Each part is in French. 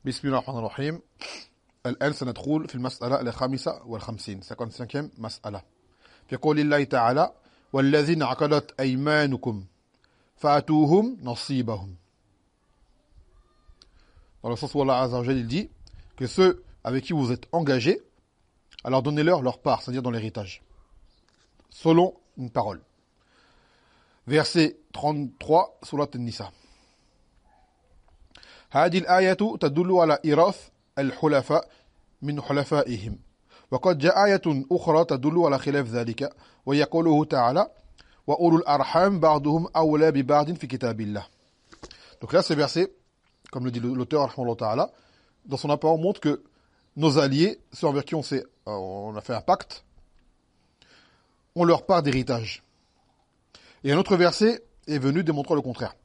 بسم الله الرحمن الرحيم. الآن سندخل في المسألة الخامسة والخمسين 55e مسألة. في قول الله تعالى والذين عقدت أيمانكم فأتوهم نصيبهم. Dans le sens où Allah Azza wa Jalla dit que ceux avec qui vous êtes engagés, alors donnez-leur leur part, c'est-à-dire dans l'héritage, selon une parole. Verset 33, Surat An-Nisa. هذه الآية تدل على إيراث الحلفاء من حلفائهم وقد جاء آية أخرى تدل على خلاف ذلك وهي قوله تعالى وأولو الأرحام بعضهم أولى ببعض في كتاب الله. Donc là, ce verset, comme le dit l'auteur, rahmahullah ta'ala, dans son apport, montre que nos alliés, ceux envers qui on a fait un pacte, ont leur part d'héritage. Et un autre verset est venu démontrer le contraire.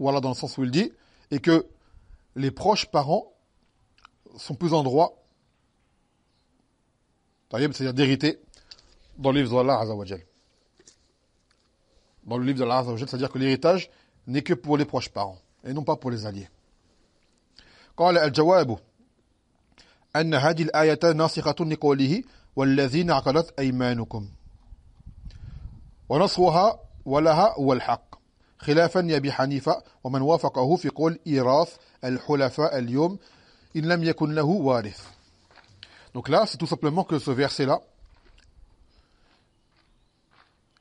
Voilà, dans le sens où il dit et que les proches parents sont plus en droit, c'est-à-dire d'hériter dans le livre d'Allah Azza wa Jal. Dans le livre d'Allah Azza wa Jal, c'est-à-dire que l'héritage n'est que pour les proches parents et non pas pour les alliés. قال الجواب أن هذه الآية ناسخة لقوله والذين عقدت أيمانكم ونصرها ولها هو الحق خلافا لأبي حنيفة ومن وافقه في قول إيراث الحلفاء اليوم إن لم يكن له وارث. Donc là, c'est tout simplement que ce verset-là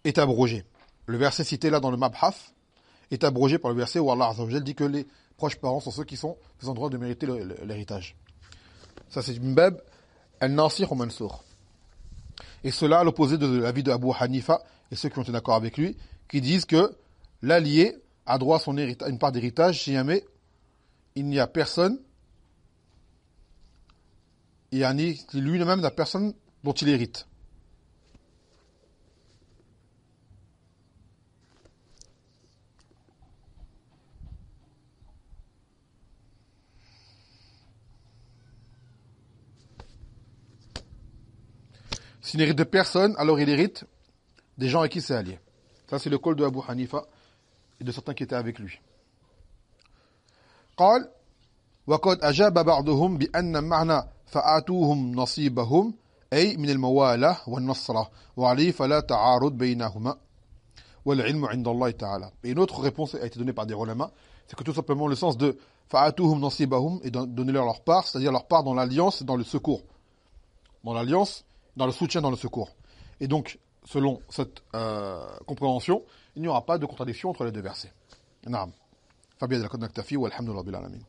est abrogé. Le verset cité là dans le Mabhaf est abrogé par le verset où Allah Azza wa Jal dit que les proches parents sont ceux qui sont en droit de mériter l'héritage. Ça c'est une bab al-nasir ou mansour. Et cela à l'opposé de l'avis de Abu Hanifa et ceux qui ont été d'accord avec lui, qui disent que l'allié a droit à une part d'héritage si jamais il n'y a personne, lui-même n'a personne dont il hérite. S'il n'hérite de personne, alors il hérite des gens avec qui c'est allié. Ça, c'est le col de Abu Hanifa et de certains qui étaient avec lui. قال وقد أجاب بعضهم بأن معنى فآتوهم نصيبهم أي من الموالاة والنصرة وعليه فلا تعارض بينهما والعلم عند الله تعالى. Et une autre réponse a été donnée par des ulama, c'est que tout simplement le sens de فآتوهم نصيبهم et donner-leur leur part, c'est-à-dire leur part dans l'alliance et dans le secours. Dans l'alliance, dans le soutien, dans le secours. Et donc, selon cette compréhension, il n'y aura pas de contradiction entre les deux versets. نعم. فبيد لقد نكتفي والحمد لله رب العالمين.